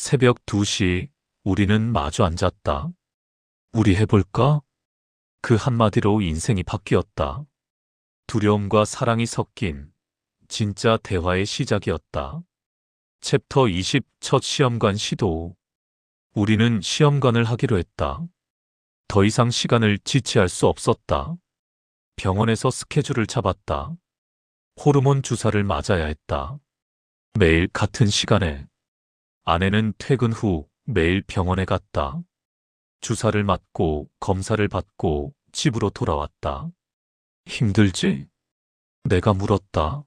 새벽 2시 우리는 마주 앉았다. 우리 해볼까? 그 한마디로 인생이 바뀌었다. 두려움과 사랑이 섞인 진짜 대화의 시작이었다. 챕터 20 첫 시험관 시도. 우리는 시험관을 하기로 했다. 더 이상 시간을 지체할 수 없었다. 병원에서 스케줄을 잡았다. 호르몬 주사를 맞아야 했다. 매일 같은 시간에. 아내는 퇴근 후 매일 병원에 갔다. 주사를 맞고 검사를 받고 집으로 돌아왔다. 힘들지? 내가 물었다.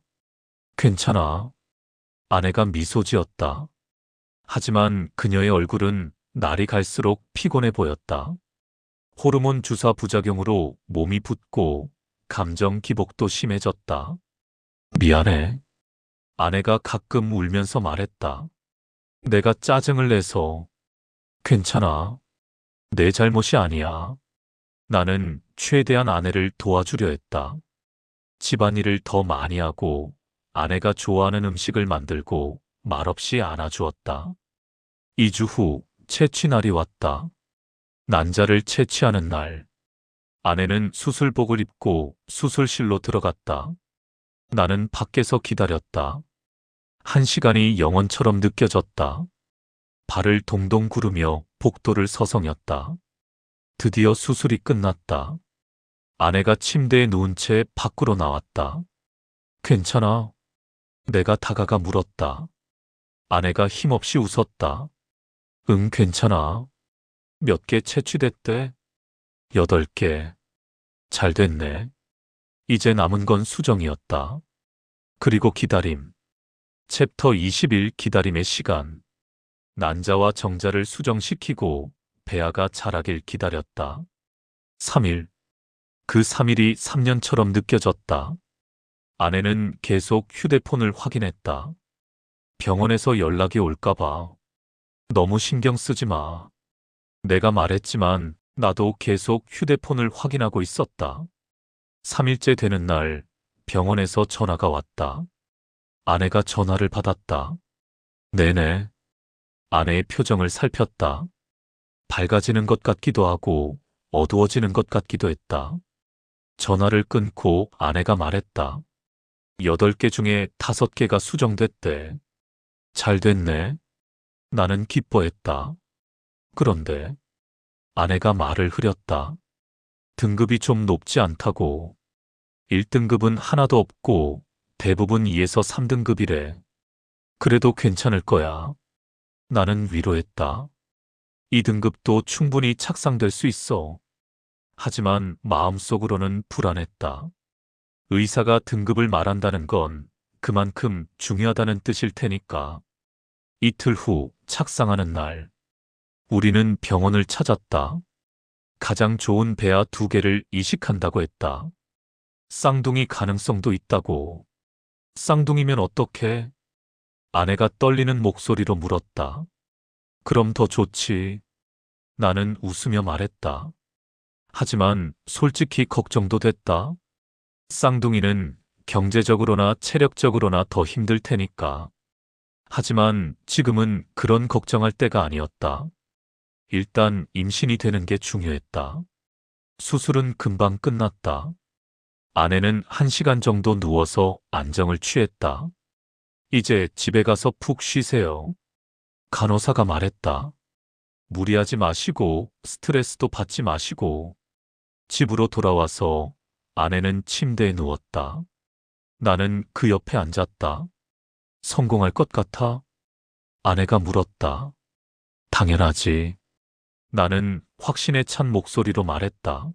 괜찮아. 아내가 미소 지었다. 하지만 그녀의 얼굴은 날이 갈수록 피곤해 보였다. 호르몬 주사 부작용으로 몸이 붓고 감정 기복도 심해졌다. 미안해. 아내가 가끔 울면서 말했다. 내가 짜증을 내서. 괜찮아. 내 잘못이 아니야. 나는 최대한 아내를 도와주려 했다. 집안일을 더 많이 하고 아내가 좋아하는 음식을 만들고 말없이 안아주었다. 2주 후 채취날이 왔다. 난자를 채취하는 날. 아내는 수술복을 입고 수술실로 들어갔다. 나는 밖에서 기다렸다. 1시간이 영원처럼 느껴졌다. 발을 동동 구르며 복도를 서성였다. 드디어 수술이 끝났다. 아내가 침대에 누운 채 밖으로 나왔다. 괜찮아. 내가 다가가 물었다. 아내가 힘없이 웃었다. 응, 괜찮아. 몇 개 채취됐대? 8개. 잘 됐네. 이제 남은 건 수정이었다. 그리고 기다림. 챕터 21 기다림의 시간. 난자와 정자를 수정시키고 배아가 자라길 기다렸다. 3일. 그 3일이 3년처럼 느껴졌다. 아내는 계속 휴대폰을 확인했다. 병원에서 연락이 올까봐. 너무 신경 쓰지 마. 내가 말했지만 나도 계속 휴대폰을 확인하고 있었다. 3일째 되는 날 병원에서 전화가 왔다. 아내가 전화를 받았다. 네네. 아내의 표정을 살폈다. 밝아지는 것 같기도 하고 어두워지는 것 같기도 했다. 전화를 끊고 아내가 말했다. 8개 중에 5개가 수정됐대. 잘 됐네. 나는 기뻐했다. 그런데 아내가 말을 흐렸다. 등급이 좀 높지 않다고. 1등급은 하나도 없고 대부분 2에서 3등급이래. 그래도 괜찮을 거야. 나는 위로했다. 2등급도 충분히 착상될 수 있어. 하지만 마음속으로는 불안했다. 의사가 등급을 말한다는 건 그만큼 중요하다는 뜻일 테니까. 이틀 후 착상하는 날. 우리는 병원을 찾았다. 가장 좋은 배아 2개를 이식한다고 했다. 쌍둥이 가능성도 있다고. 쌍둥이면 어떡해? 아내가 떨리는 목소리로 물었다. 그럼 더 좋지. 나는 웃으며 말했다. 하지만 솔직히 걱정도 됐다. 쌍둥이는 경제적으로나 체력적으로나 더 힘들 테니까. 하지만 지금은 그런 걱정할 때가 아니었다. 일단 임신이 되는 게 중요했다. 수술은 금방 끝났다. 아내는 1시간 정도 누워서 안정을 취했다. 이제 집에 가서 푹 쉬세요. 간호사가 말했다. 무리하지 마시고 스트레스도 받지 마시고. 집으로 돌아와서 아내는 침대에 누웠다. 나는 그 옆에 앉았다. 성공할 것 같아? 아내가 물었다. 당연하지. 나는 확신에 찬 목소리로 말했다.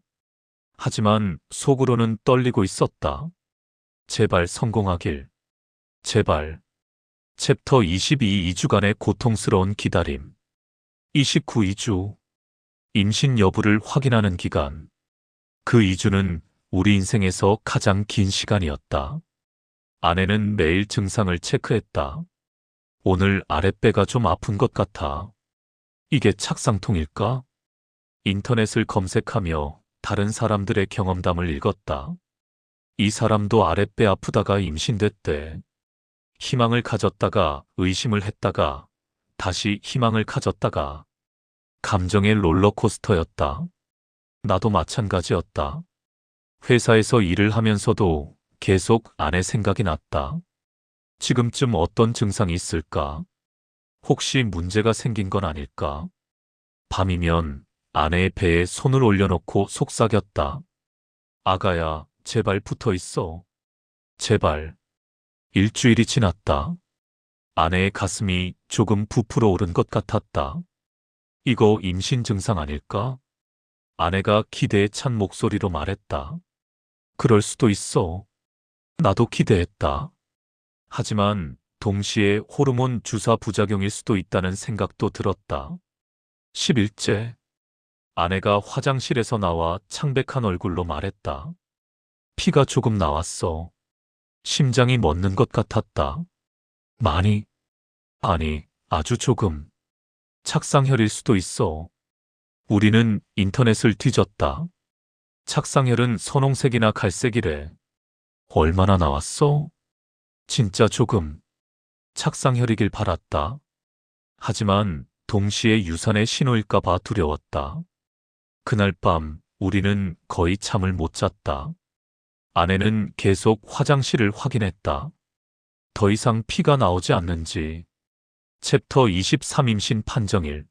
하지만 속으로는 떨리고 있었다. 제발 성공하길. 제발. 챕터 22 2주간의 고통스러운 기다림. 29 2주. 임신 여부를 확인하는 기간. 그 2주는 우리 인생에서 가장 긴 시간이었다. 아내는 매일 증상을 체크했다. 오늘 아랫배가 좀 아픈 것 같아. 이게 착상통일까? 인터넷을 검색하며 다른 사람들의 경험담을 읽었다. 이 사람도 아랫배 아프다가 임신됐대. 희망을 가졌다가 의심을 했다가 다시 희망을 가졌다가 감정의 롤러코스터였다. 나도 마찬가지였다. 회사에서 일을 하면서도 계속 아내 생각이 났다. 지금쯤 어떤 증상이 있을까? 혹시 문제가 생긴 건 아닐까? 밤이면 아내의 배에 손을 올려놓고 속삭였다. 아가야, 제발 붙어 있어. 제발. 일주일이 지났다. 아내의 가슴이 조금 부풀어 오른 것 같았다. 이거 임신 증상 아닐까? 아내가 기대에 찬 목소리로 말했다. 그럴 수도 있어. 나도 기대했다. 하지만 동시에 호르몬 주사 부작용일 수도 있다는 생각도 들었다. 10일째. 아내가 화장실에서 나와 창백한 얼굴로 말했다. 피가 조금 나왔어. 심장이 멎는 것 같았다. 많이? 아니, 아주 조금. 착상혈일 수도 있어. 우리는 인터넷을 뒤졌다. 착상혈은 선홍색이나 갈색이래. 얼마나 나왔어? 진짜 조금. 착상혈이길 바랐다. 하지만 동시에 유산의 신호일까 봐 두려웠다. 그날 밤 우리는 거의 잠을 못 잤다. 아내는 계속 화장실을 확인했다. 더 이상 피가 나오지 않는지. 챕터 23 임신 판정일.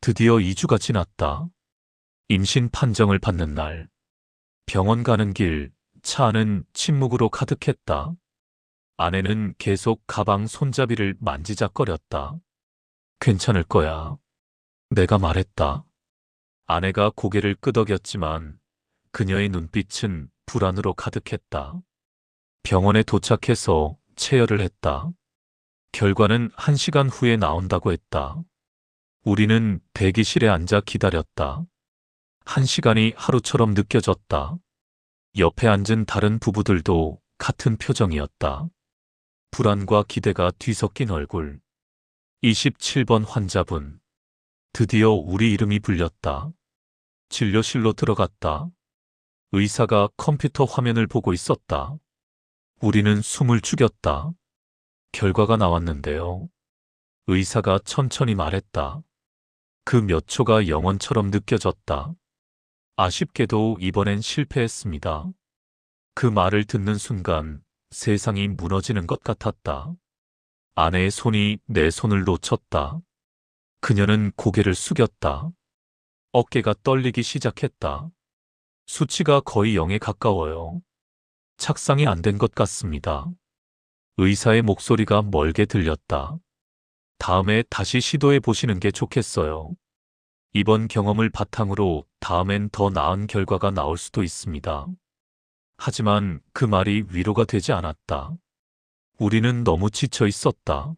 드디어 2주가 지났다. 임신 판정을 받는 날. 병원 가는 길, 차 안은 침묵으로 가득했다. 아내는 계속 가방 손잡이를 만지작거렸다. 괜찮을 거야. 내가 말했다. 아내가 고개를 끄덕였지만 그녀의 눈빛은 불안으로 가득했다. 병원에 도착해서 체열을 했다. 결과는 1시간 후에 나온다고 했다. 우리는 대기실에 앉아 기다렸다. 1시간이 하루처럼 느껴졌다. 옆에 앉은 다른 부부들도 같은 표정이었다. 불안과 기대가 뒤섞인 얼굴. 27번 환자분. 드디어 우리 이름이 불렸다. 진료실로 들어갔다. 의사가 컴퓨터 화면을 보고 있었다. 우리는 숨을 죽였다. 결과가 나왔는데요. 의사가 천천히 말했다. 그 몇 초가 영원처럼 느껴졌다. 아쉽게도 이번엔 실패했습니다. 그 말을 듣는 순간 세상이 무너지는 것 같았다. 아내의 손이 내 손을 놓쳤다. 그녀는 고개를 숙였다. 어깨가 떨리기 시작했다. 수치가 거의 0에 가까워요. 착상이 안 된 것 같습니다. 의사의 목소리가 멀게 들렸다. 다음에 다시 시도해 보시는 게 좋겠어요. 이번 경험을 바탕으로 다음엔 더 나은 결과가 나올 수도 있습니다. 하지만 그 말이 위로가 되지 않았다. 우리는 너무 지쳐 있었다.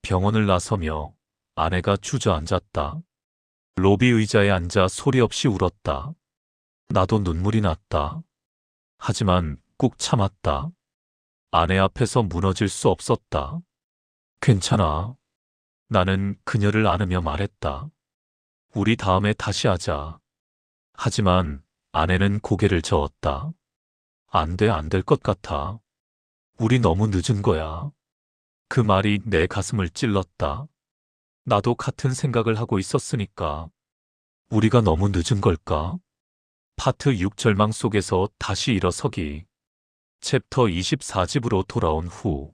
병원을 나서며 아내가 주저앉았다. 로비 의자에 앉아 소리 없이 울었다. 나도 눈물이 났다. 하지만 꾹 참았다. 아내 앞에서 무너질 수 없었다. 괜찮아. 나는 그녀를 안으며 말했다. 우리 다음에 다시 하자. 하지만 아내는 고개를 저었다. 안 돼, 안 될 것 같아. 우리 너무 늦은 거야. 그 말이 내 가슴을 찔렀다. 나도 같은 생각을 하고 있었으니까. 우리가 너무 늦은 걸까? 파트 6 절망 속에서 다시 일어서기. 챕터 24집으로 돌아온 후.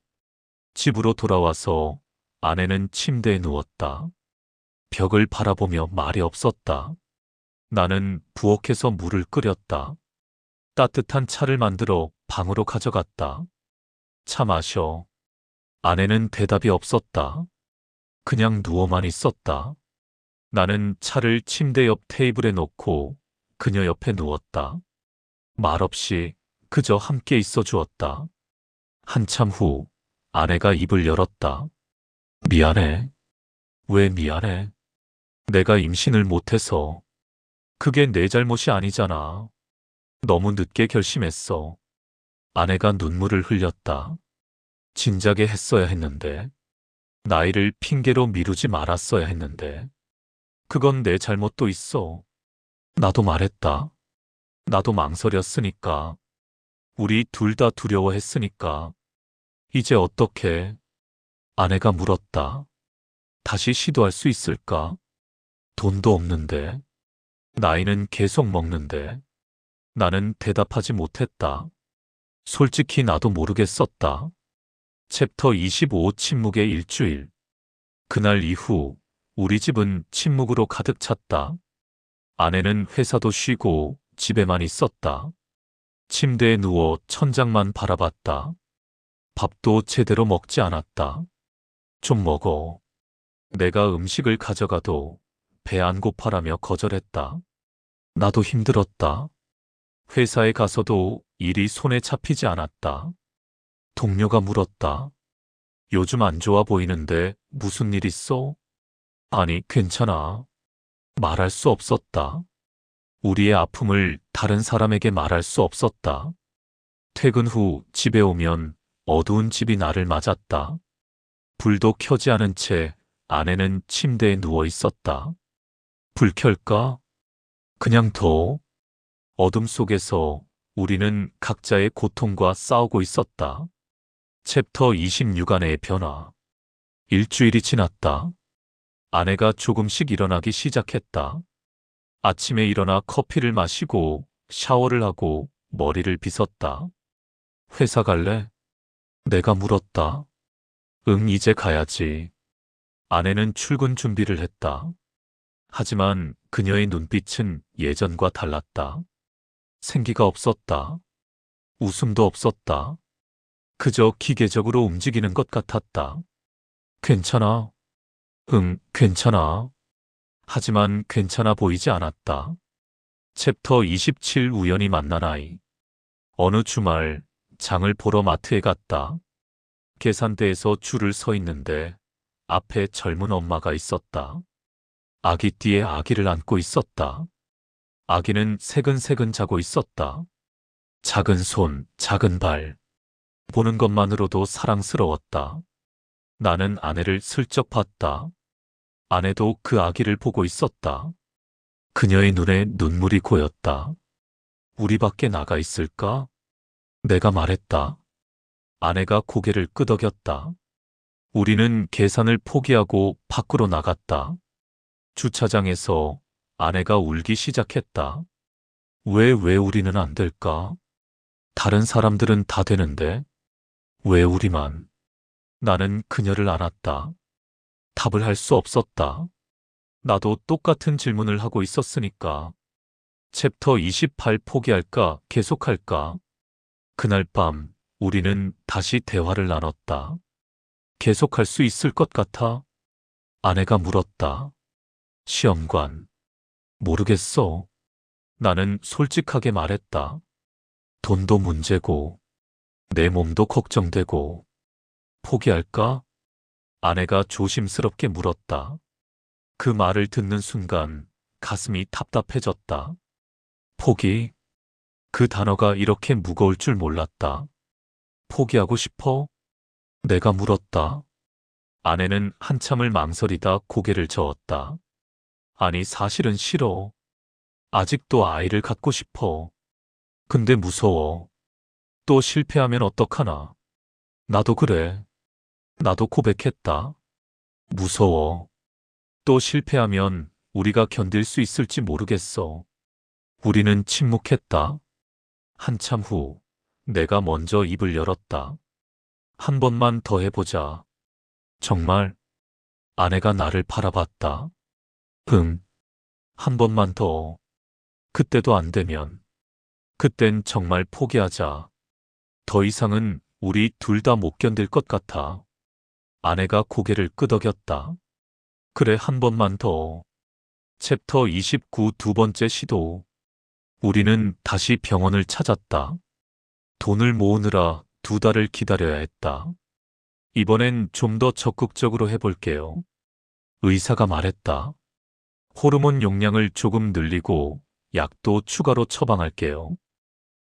집으로 돌아와서 아내는 침대에 누웠다. 벽을 바라보며 말이 없었다. 나는 부엌에서 물을 끓였다. 따뜻한 차를 만들어 방으로 가져갔다. 차 마셔. 아내는 대답이 없었다. 그냥 누워만 있었다. 나는 차를 침대 옆 테이블에 놓고 그녀 옆에 누웠다. 말없이 그저 함께 있어 주었다. 한참 후 아내가 입을 열었다. 미안해. 왜 미안해? 내가 임신을 못해서. 그게 내 잘못이 아니잖아. 너무 늦게 결심했어. 아내가 눈물을 흘렸다. 진작에 했어야 했는데. 나이를 핑계로 미루지 말았어야 했는데. 그건 내 잘못도 있어. 나도 말했다. 나도 망설였으니까. 우리 둘 다 두려워했으니까. 이제 어떡해? 아내가 물었다. 다시 시도할 수 있을까? 돈도 없는데, 나이는 계속 먹는데. 나는 대답하지 못했다. 솔직히 나도 모르겠었다. 챕터 25 침묵의 일주일. 그날 이후 우리 집은 침묵으로 가득 찼다. 아내는 회사도 쉬고 집에만 있었다. 침대에 누워 천장만 바라봤다. 밥도 제대로 먹지 않았다. 좀 먹어. 내가 음식을 가져가도 배 안 고파라며 거절했다. 나도 힘들었다. 회사에 가서도 일이 손에 잡히지 않았다. 동료가 물었다. 요즘 안 좋아 보이는데 무슨 일 있어? 아니, 괜찮아. 말할 수 없었다. 우리의 아픔을 다른 사람에게 말할 수 없었다. 퇴근 후 집에 오면 어두운 집이 나를 맞았다. 불도 켜지 않은 채 아내는 침대에 누워 있었다. 불 켤까? 그냥 둬. 어둠 속에서 우리는 각자의 고통과 싸우고 있었다. 챕터 26안의 변화. 일주일이 지났다. 아내가 조금씩 일어나기 시작했다. 아침에 일어나 커피를 마시고 샤워를 하고 머리를 빗었다. 회사 갈래? 내가 물었다. 응, 이제 가야지. 아내는 출근 준비를 했다. 하지만 그녀의 눈빛은 예전과 달랐다. 생기가 없었다. 웃음도 없었다. 그저 기계적으로 움직이는 것 같았다. 괜찮아. 응, 괜찮아. 하지만 괜찮아 보이지 않았다. 챕터 27 우연히 만난 아이. 어느 주말 장을 보러 마트에 갔다. 계산대에서 줄을 서 있는데 앞에 젊은 엄마가 있었다. 아기띠에 아기를 안고 있었다. 아기는 새근새근 자고 있었다. 작은 손, 작은 발. 보는 것만으로도 사랑스러웠다. 나는 아내를 슬쩍 봤다. 아내도 그 아기를 보고 있었다. 그녀의 눈에 눈물이 고였다. 우리 밖에 나가 있을까? 내가 말했다. 아내가 고개를 끄덕였다. 우리는 계산을 포기하고 밖으로 나갔다. 주차장에서 아내가 울기 시작했다. 왜 우리는 안 될까? 다른 사람들은 다 되는데 왜 우리만? 나는 그녀를 안았다. 답을 할 수 없었다. 나도 똑같은 질문을 하고 있었으니까. 챕터 28 포기할까 계속할까? 그날 밤 우리는 다시 대화를 나눴다. 계속할 수 있을 것 같아? 아내가 물었다. 시험관. 모르겠어. 나는 솔직하게 말했다. 돈도 문제고, 내 몸도 걱정되고, 포기할까? 아내가 조심스럽게 물었다. 그 말을 듣는 순간 가슴이 답답해졌다. 포기? 그 단어가 이렇게 무거울 줄 몰랐다. 포기하고 싶어? 내가 물었다. 아내는 한참을 망설이다 고개를 저었다. 아니, 사실은 싫어. 아직도 아이를 갖고 싶어. 근데 무서워. 또 실패하면 어떡하나. 나도 그래. 나도 고백했다. 무서워. 또 실패하면 우리가 견딜 수 있을지 모르겠어. 우리는 침묵했다. 한참 후 내가 먼저 입을 열었다. 한 번만 더 해보자. 정말? 아내가 나를 바라봤다. 응. 한 번만 더. 그때도 안 되면. 그땐 정말 포기하자. 더 이상은 우리 둘 다 못 견딜 것 같아. 아내가 고개를 끄덕였다. 그래, 한 번만 더. 챕터 29 두 번째 시도. 우리는 다시 병원을 찾았다. 돈을 모으느라 2달을 기다려야 했다. 이번엔 좀 더 적극적으로 해볼게요. 의사가 말했다. 호르몬 용량을 조금 늘리고 약도 추가로 처방할게요.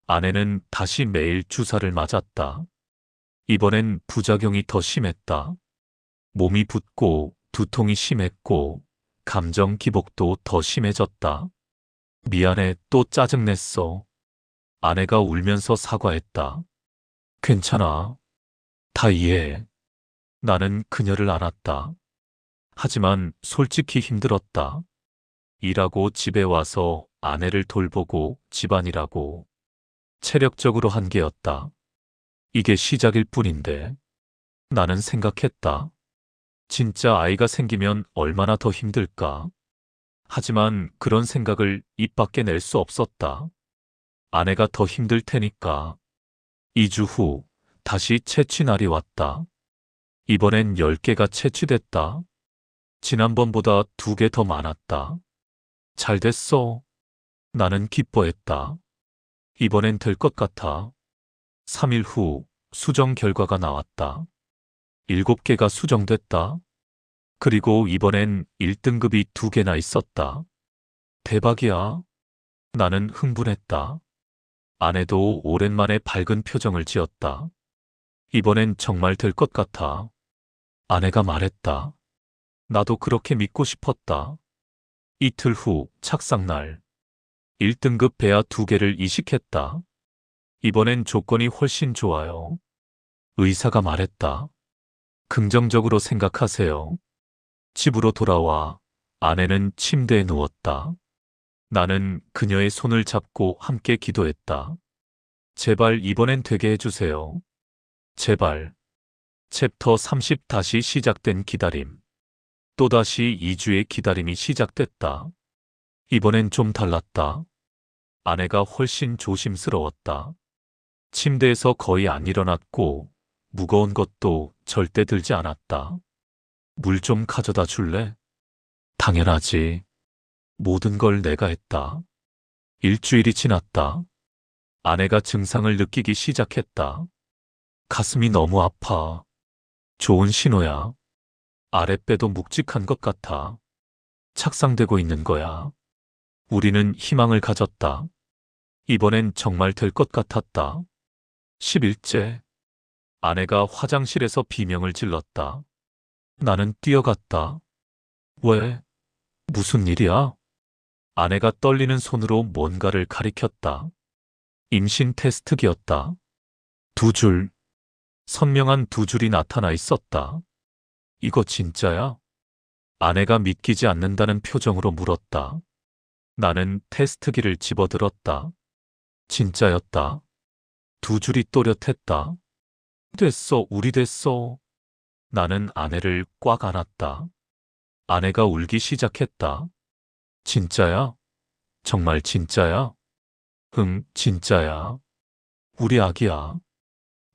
아내는 다시 매일 주사를 맞았다. 이번엔 부작용이 더 심했다. 몸이 붓고 두통이 심했고 감정 기복도 더 심해졌다. 미안해, 또 짜증냈어. 아내가 울면서 사과했다. 괜찮아. 다 이해해. 나는 그녀를 안았다. 하지만 솔직히 힘들었다. 일하고 집에 와서 아내를 돌보고 집안일하고 체력적으로 한계였다. 이게 시작일 뿐인데. 나는 생각했다. 진짜 아이가 생기면 얼마나 더 힘들까? 하지만 그런 생각을 입 밖에 낼 수 없었다. 아내가 더 힘들 테니까. 2주 후 다시 채취 날이 왔다. 이번엔 10개가 채취됐다. 지난번보다 2개 더 많았다. 잘 됐어. 나는 기뻐했다. 이번엔 될 것 같아. 3일 후 수정 결과가 나왔다. 7개가 수정됐다. 그리고 이번엔 1등급이 2개나 있었다. 대박이야. 나는 흥분했다. 아내도 오랜만에 밝은 표정을 지었다. 이번엔 정말 될 것 같아. 아내가 말했다. 나도 그렇게 믿고 싶었다. 이틀 후 착상날. 1등급 배아 2개를 이식했다. 이번엔 조건이 훨씬 좋아요. 의사가 말했다. 긍정적으로 생각하세요. 집으로 돌아와 아내는 침대에 누웠다. 나는 그녀의 손을 잡고 함께 기도했다. 제발 이번엔 되게 해주세요. 제발. 챕터 30 다시 시작된 기다림. 또다시 2주의 기다림이 시작됐다. 이번엔 좀 달랐다. 아내가 훨씬 조심스러웠다. 침대에서 거의 안 일어났고 무거운 것도 절대 들지 않았다. 물 좀 가져다 줄래? 당연하지. 모든 걸 내가 했다. 일주일이 지났다. 아내가 증상을 느끼기 시작했다. 가슴이 너무 아파. 좋은 신호야. 아랫배도 묵직한 것 같아. 착상되고 있는 거야. 우리는 희망을 가졌다. 이번엔 정말 될 것 같았다. 10일째. 아내가 화장실에서 비명을 질렀다. 나는 뛰어갔다. 왜? 무슨 일이야? 아내가 떨리는 손으로 뭔가를 가리켰다. 임신 테스트기였다. 2줄. 선명한 2줄이 나타나 있었다. 이거 진짜야? 아내가 믿기지 않는다는 표정으로 물었다. 나는 테스트기를 집어들었다. 진짜였다. 2줄이 또렷했다. 됐어, 우리 됐어. 나는 아내를 꽉 안았다. 아내가 울기 시작했다. 진짜야? 정말 진짜야? 응, 진짜야. 우리 아기야.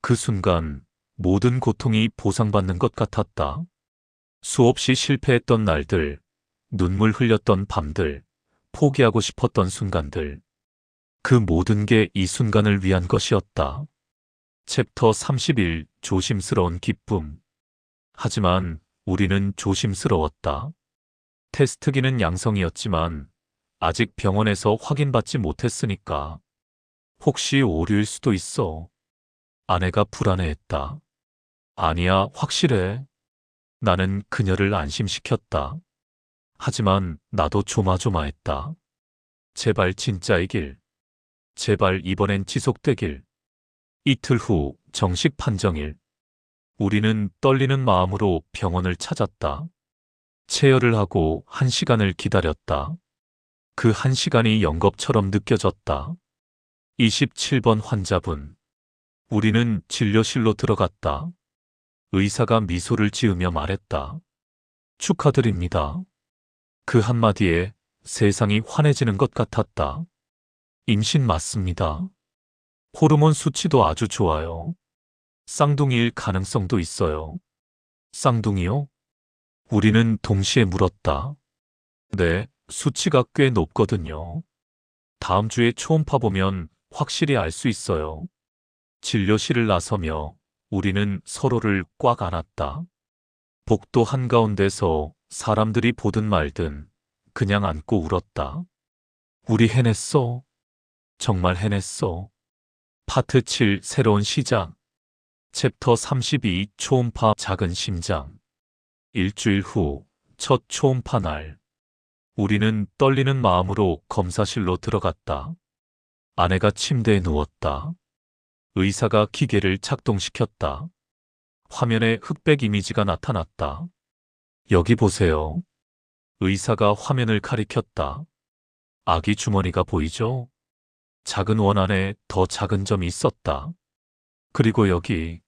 그 순간 모든 고통이 보상받는 것 같았다. 수없이 실패했던 날들, 눈물 흘렸던 밤들, 포기하고 싶었던 순간들. 그 모든 게 이 순간을 위한 것이었다. 챕터 31 조심스러운 기쁨. 하지만 우리는 조심스러웠다. 테스트기는 양성이었지만 아직 병원에서 확인받지 못했으니까. 혹시 오류일 수도 있어. 아내가 불안해했다. 아니야, 확실해. 나는 그녀를 안심시켰다. 하지만 나도 조마조마했다. 제발 진짜이길. 제발 이번엔 지속되길. 이틀 후 정식 판정일. 우리는 떨리는 마음으로 병원을 찾았다. 체열을 하고 1시간을 기다렸다. 그 1시간이 영겁처럼 느껴졌다. 27번 환자분. 우리는 진료실로 들어갔다. 의사가 미소를 지으며 말했다. 축하드립니다. 그 한마디에 세상이 환해지는 것 같았다. 임신 맞습니다. 호르몬 수치도 아주 좋아요. 쌍둥이일 가능성도 있어요. 쌍둥이요? 우리는 동시에 물었다. 네, 수치가 꽤 높거든요. 다음 주에 초음파 보면 확실히 알 수 있어요. 진료실을 나서며 우리는 서로를 꽉 안았다. 복도 한가운데서 사람들이 보든 말든 그냥 안고 울었다. 우리 해냈어. 정말 해냈어. 파트 7 새로운 시작. 챕터 32 초음파 작은 심장. 일주일 후 첫 초음파 날. 우리는 떨리는 마음으로 검사실로 들어갔다. 아내가 침대에 누웠다. 의사가 기계를 작동시켰다. 화면에 흑백 이미지가 나타났다. 여기 보세요. 의사가 화면을 가리켰다. 아기 주머니가 보이죠? 작은 원 안에 더 작은 점이 있었다. 그리고 여기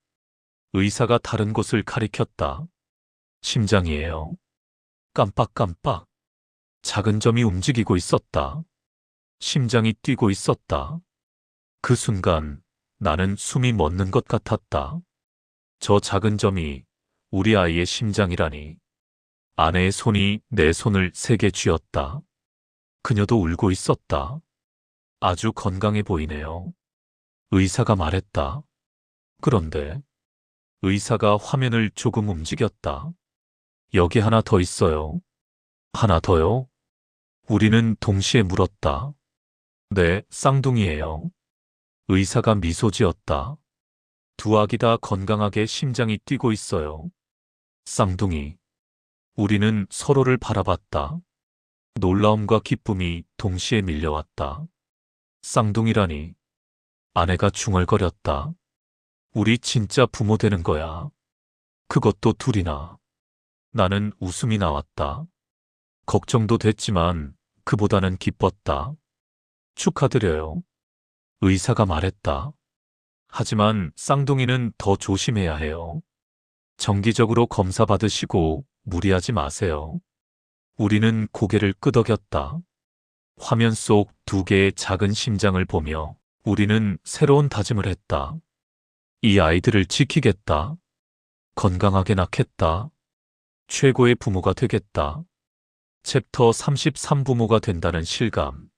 의사가 다른 곳을 가리켰다. 심장이에요. 깜빡깜빡. 작은 점이 움직이고 있었다. 심장이 뛰고 있었다. 그 순간 나는 숨이 멎는 것 같았다. 저 작은 점이 우리 아이의 심장이라니. 아내의 손이 내 손을 세게 쥐었다. 그녀도 울고 있었다. 아주 건강해 보이네요. 의사가 말했다. 그런데 의사가 화면을 조금 움직였다. 여기 하나 더 있어요. 하나 더요? 우리는 동시에 물었다. 네, 쌍둥이에요. 의사가 미소 지었다. 두 아기 다 건강하게 심장이 뛰고 있어요. 쌍둥이. 우리는 서로를 바라봤다. 놀라움과 기쁨이 동시에 밀려왔다. 쌍둥이라니. 아내가 중얼거렸다. 우리 진짜 부모 되는 거야. 그것도 둘이나. 나는 웃음이 나왔다. 걱정도 됐지만 그보다는 기뻤다. 축하드려요. 의사가 말했다. 하지만 쌍둥이는 더 조심해야 해요. 정기적으로 검사 받으시고 무리하지 마세요. 우리는 고개를 끄덕였다. 화면 속 두 개의 작은 심장을 보며 우리는 새로운 다짐을 했다. 이 아이들을 지키겠다. 건강하게 낳겠다. 최고의 부모가 되겠다. 챕터 33 부모가 된다는 실감.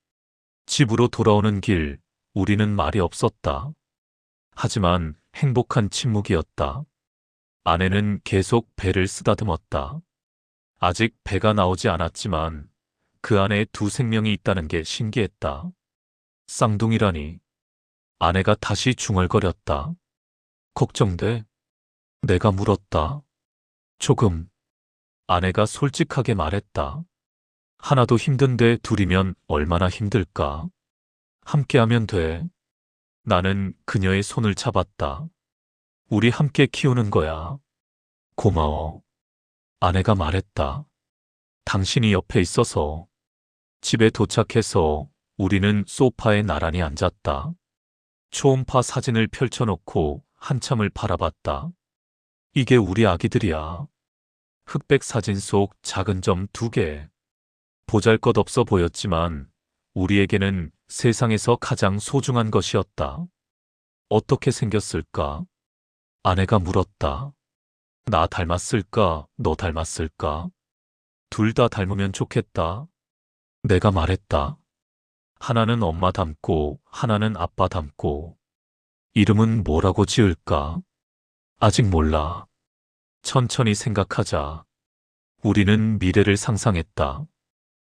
집으로 돌아오는 길, 우리는 말이 없었다. 하지만 행복한 침묵이었다. 아내는 계속 배를 쓰다듬었다. 아직 배가 나오지 않았지만 그 안에 두 생명이 있다는 게 신기했다. 쌍둥이라니. 아내가 다시 중얼거렸다. 걱정돼? 내가 물었다. 조금. 아내가 솔직하게 말했다. 하나도 힘든데 둘이면 얼마나 힘들까? 함께하면 돼. 나는 그녀의 손을 잡았다. 우리 함께 키우는 거야. 고마워. 아내가 말했다. 당신이 옆에 있어서. 집에 도착해서 우리는 소파에 나란히 앉았다. 초음파 사진을 펼쳐놓고 한참을 바라봤다. 이게 우리 아기들이야. 흑백 사진 속 작은 점 2개. 보잘것없어 보였지만 우리에게는 세상에서 가장 소중한 것이었다. 어떻게 생겼을까? 아내가 물었다. 나 닮았을까? 너 닮았을까? 둘 다 닮으면 좋겠다. 내가 말했다. 하나는 엄마 닮고 하나는 아빠 닮고. 이름은 뭐라고 지을까? 아직 몰라. 천천히 생각하자. 우리는 미래를 상상했다.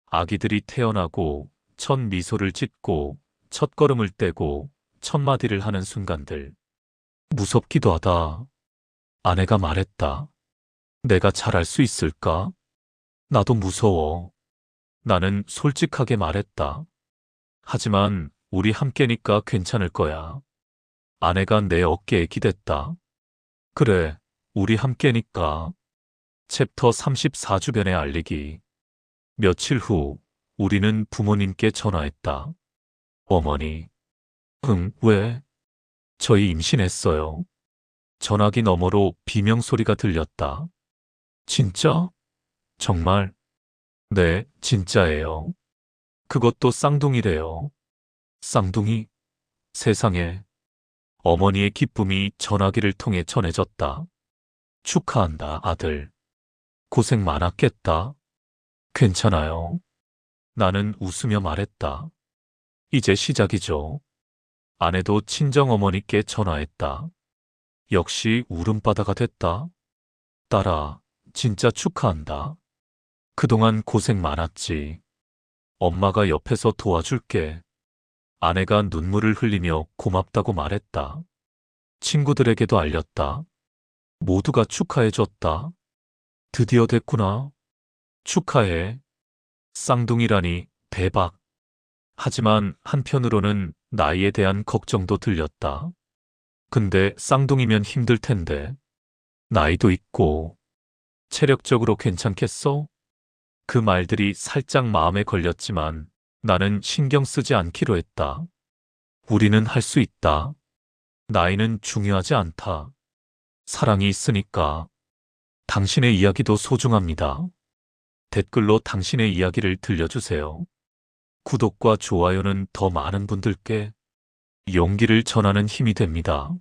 아기들이 태어나고 첫 미소를 짓고 첫 걸음을 떼고 첫 마디를 하는 순간들. 무섭기도 하다. 아내가 말했다. 내가 잘할 수 있을까? 나도 무서워. 나는 솔직하게 말했다. 하지만 우리 함께니까 괜찮을 거야. 아내가 내 어깨에 기댔다. 그래, 우리 함께니까. 챕터 34 주변에 알리기. 며칠 후 우리는 부모님께 전화했다. 어머니. 응, 왜? 저희 임신했어요. 전화기 너머로 비명소리가 들렸다. 진짜? 정말? 네, 진짜예요. 그것도 쌍둥이래요. 쌍둥이? 세상에. 어머니의 기쁨이 전화기를 통해 전해졌다. 축하한다, 아들. 고생 많았겠다. 괜찮아요. 나는 웃으며 말했다. 이제 시작이죠. 아내도 친정어머니께 전화했다. 역시 울음바다가 됐다. 딸아, 진짜 축하한다. 그동안 고생 많았지. 엄마가 옆에서 도와줄게. 아내가 눈물을 흘리며 고맙다고 말했다. 친구들에게도 알렸다. 모두가 축하해줬다. 드디어 됐구나. 축하해. 쌍둥이라니 대박. 하지만 한편으로는 나이에 대한 걱정도 들렸다. 근데 쌍둥이면 힘들 텐데. 나이도 있고. 체력적으로 괜찮겠어? 그 말들이 살짝 마음에 걸렸지만 나는 신경 쓰지 않기로 했다. 우리는 할 수 있다. 나이는 중요하지 않다. 사랑이 있으니까. 당신의 이야기도 소중합니다. 댓글로 당신의 이야기를 들려주세요. 구독과 좋아요는 더 많은 분들께 용기를 전하는 힘이 됩니다.